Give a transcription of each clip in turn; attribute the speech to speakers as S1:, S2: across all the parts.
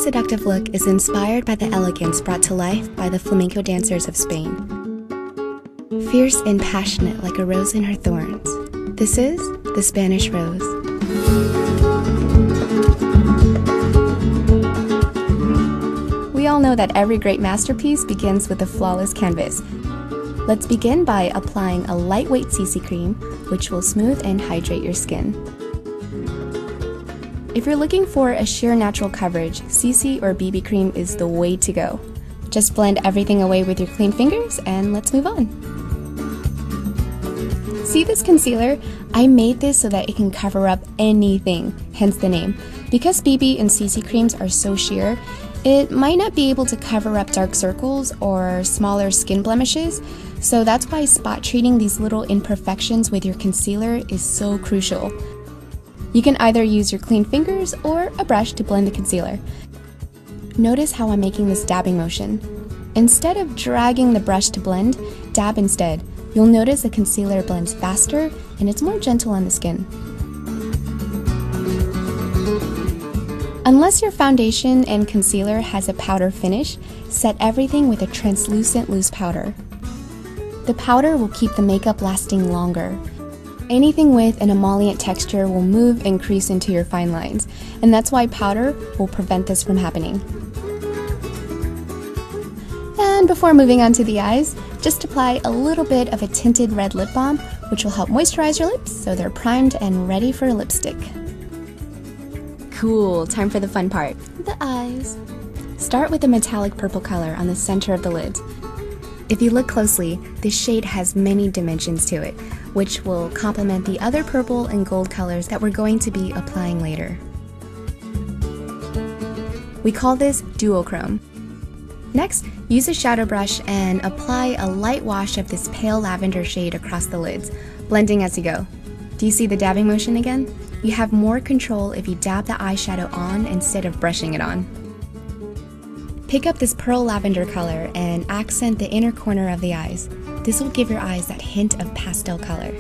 S1: seductive look is inspired by the elegance brought to life by the flamenco dancers of Spain. Fierce and passionate like a rose in her thorns, this is the Spanish rose. We all know that every great masterpiece begins with a flawless canvas. Let's begin by applying a lightweight CC cream, which will smooth and hydrate your skin. If you're looking for a sheer natural coverage, CC or BB cream is the way to go. Just blend everything away with your clean fingers and let's move on. See this concealer? I made this so that it can cover up anything, hence the name. Because BB and CC creams are so sheer, it might not be able to cover up dark circles or smaller skin blemishes, so that's why spot treating these little imperfections with your concealer is so crucial. You can either use your clean fingers or a brush to blend the concealer. Notice how I'm making this dabbing motion. Instead of dragging the brush to blend, dab instead. You'll notice the concealer blends faster and it's more gentle on the skin. Unless your foundation and concealer has a powder finish, set everything with a translucent loose powder. The powder will keep the makeup lasting longer. Anything with an emollient texture will move and crease into your fine lines, and that's why powder will prevent this from happening. And before moving on to the eyes, just apply a little bit of a tinted red lip balm, which will help moisturize your lips so they're primed and ready for lipstick. Cool, time for the fun part, the eyes. Start with a metallic purple color on the center of the lids. If you look closely, this shade has many dimensions to it, which will complement the other purple and gold colors that we're going to be applying later. We call this duochrome. Next, use a shadow brush and apply a light wash of this pale lavender shade across the lids, blending as you go. Do you see the dabbing motion again? You have more control if you dab the eyeshadow on instead of brushing it on. Pick up this pearl lavender color and accent the inner corner of the eyes. This will give your eyes that hint of pastel color.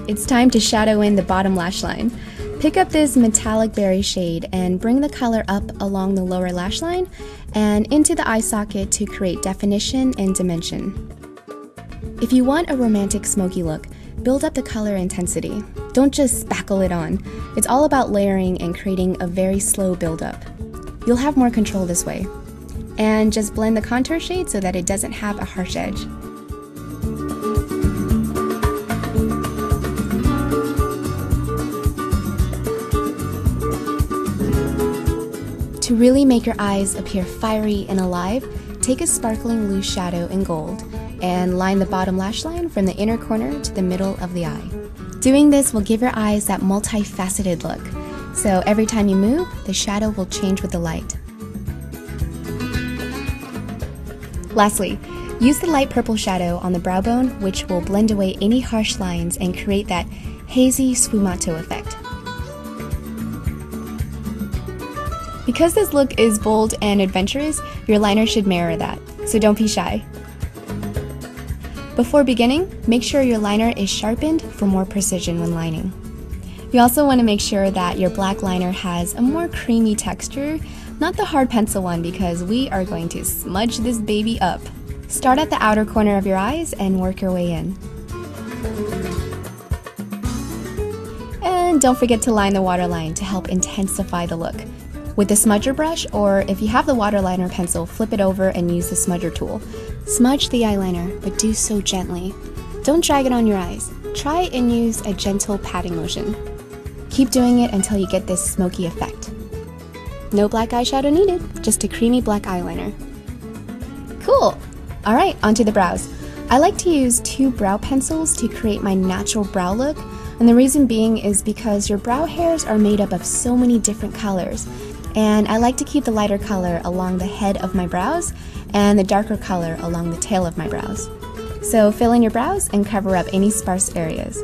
S1: It's time to shadow in the bottom lash line. Pick up this metallic berry shade and bring the color up along the lower lash line and into the eye socket to create definition and dimension. If you want a romantic smoky look, build up the color intensity. Don't just spackle it on. It's all about layering and creating a very slow buildup. You'll have more control this way. And just blend the contour shade so that it doesn't have a harsh edge. To really make your eyes appear fiery and alive, take a sparkling loose shadow in gold and line the bottom lash line from the inner corner to the middle of the eye. Doing this will give your eyes that multifaceted look. So every time you move, the shadow will change with the light. Lastly, use the light purple shadow on the brow bone, which will blend away any harsh lines and create that hazy sfumato effect. Because this look is bold and adventurous, your liner should mirror that, so don't be shy. Before beginning, make sure your liner is sharpened for more precision when lining. You also want to make sure that your black liner has a more creamy texture, not the hard pencil one, because we are going to smudge this baby up. Start at the outer corner of your eyes and work your way in. And don't forget to line the waterline to help intensify the look. With the smudger brush, or if you have the waterliner pencil, flip it over and use the smudger tool. Smudge the eyeliner, but do so gently. Don't drag it on your eyes. Try and use a gentle patting motion. Keep doing it until you get this smoky effect. No black eyeshadow needed, just a creamy black eyeliner. Cool! Alright, onto the brows. I like to use 2 brow pencils to create my natural brow look, and the reason being is because your brow hairs are made up of so many different colors, and I like to keep the lighter color along the head of my brows and the darker color along the tail of my brows. So fill in your brows and cover up any sparse areas.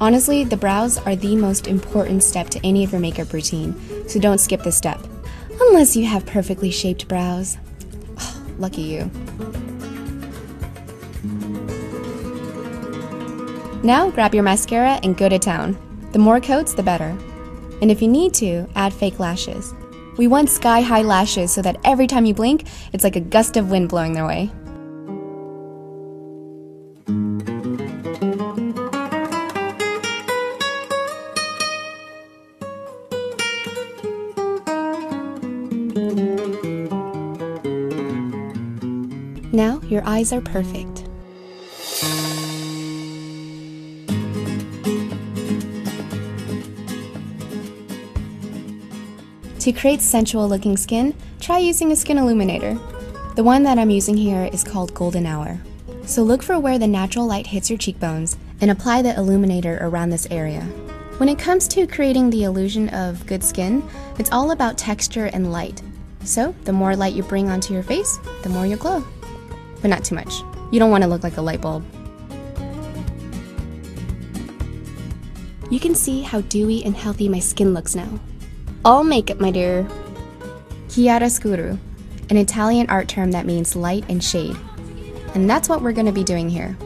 S1: Honestly, the brows are the most important step to any of your makeup routine, so don't skip this step. Unless you have perfectly shaped brows. Oh, lucky you. Now grab your mascara and go to town. The more coats, the better. And if you need to, add fake lashes. We want sky-high lashes so that every time you blink, it's like a gust of wind blowing their way. Now your eyes are perfect. To create sensual looking skin, try using a skin illuminator. The one that I'm using here is called Golden Hour. So look for where the natural light hits your cheekbones and apply the illuminator around this area. When it comes to creating the illusion of good skin, it's all about texture and light. So the more light you bring onto your face, the more you'll glow. But not too much. You don't want to look like a light bulb. You can see how dewy and healthy my skin looks now. All makeup, my dear. Chiaroscuro, an Italian art term that means light and shade. And that's what we're going to be doing here.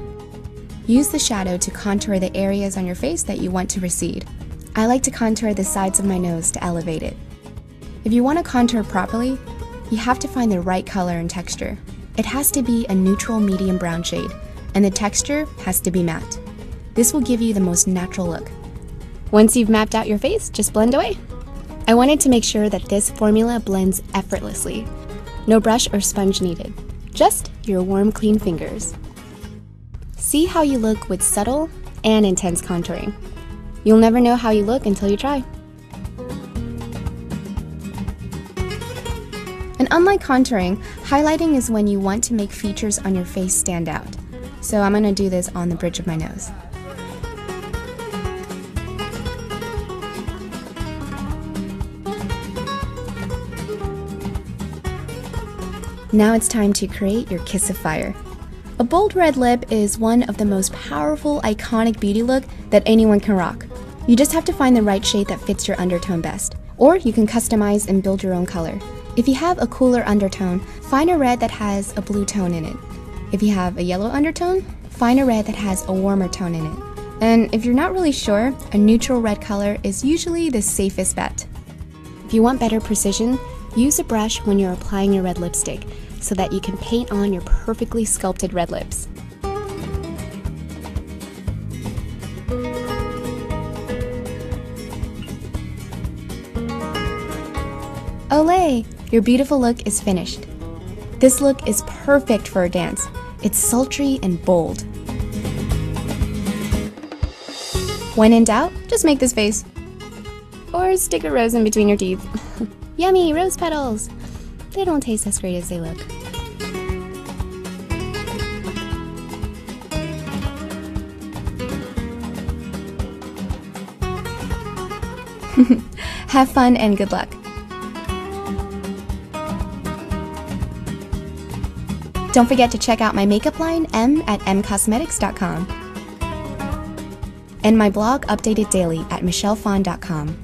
S1: Use the shadow to contour the areas on your face that you want to recede. I like to contour the sides of my nose to elevate it. If you want to contour properly, you have to find the right color and texture. It has to be a neutral medium brown shade, and the texture has to be matte. This will give you the most natural look. Once you've mapped out your face, just blend away. I wanted to make sure that this formula blends effortlessly. No brush or sponge needed, just your warm, clean fingers. See how you look with subtle and intense contouring. You'll never know how you look until you try. And unlike contouring, highlighting is when you want to make features on your face stand out. So I'm going to do this on the bridge of my nose. Now it's time to create your kiss of fire. A bold red lip is one of the most powerful, iconic beauty look that anyone can rock. You just have to find the right shade that fits your undertone best. Or you can customize and build your own color. If you have a cooler undertone, find a red that has a blue tone in it. If you have a yellow undertone, find a red that has a warmer tone in it. And if you're not really sure, a neutral red color is usually the safest bet. If you want better precision, use a brush when you're applying your red lipstick so that you can paint on your perfectly sculpted red lips. Olé! Your beautiful look is finished. This look is perfect for a dance. It's sultry and bold. When in doubt, just make this face. Or stick a rose in between your teeth. Yummy, rose petals! They don't taste as great as they look. Have fun and good luck. Don't forget to check out my makeup line, m@mcosmetics.com. And my blog updated daily at MichellePhan.com.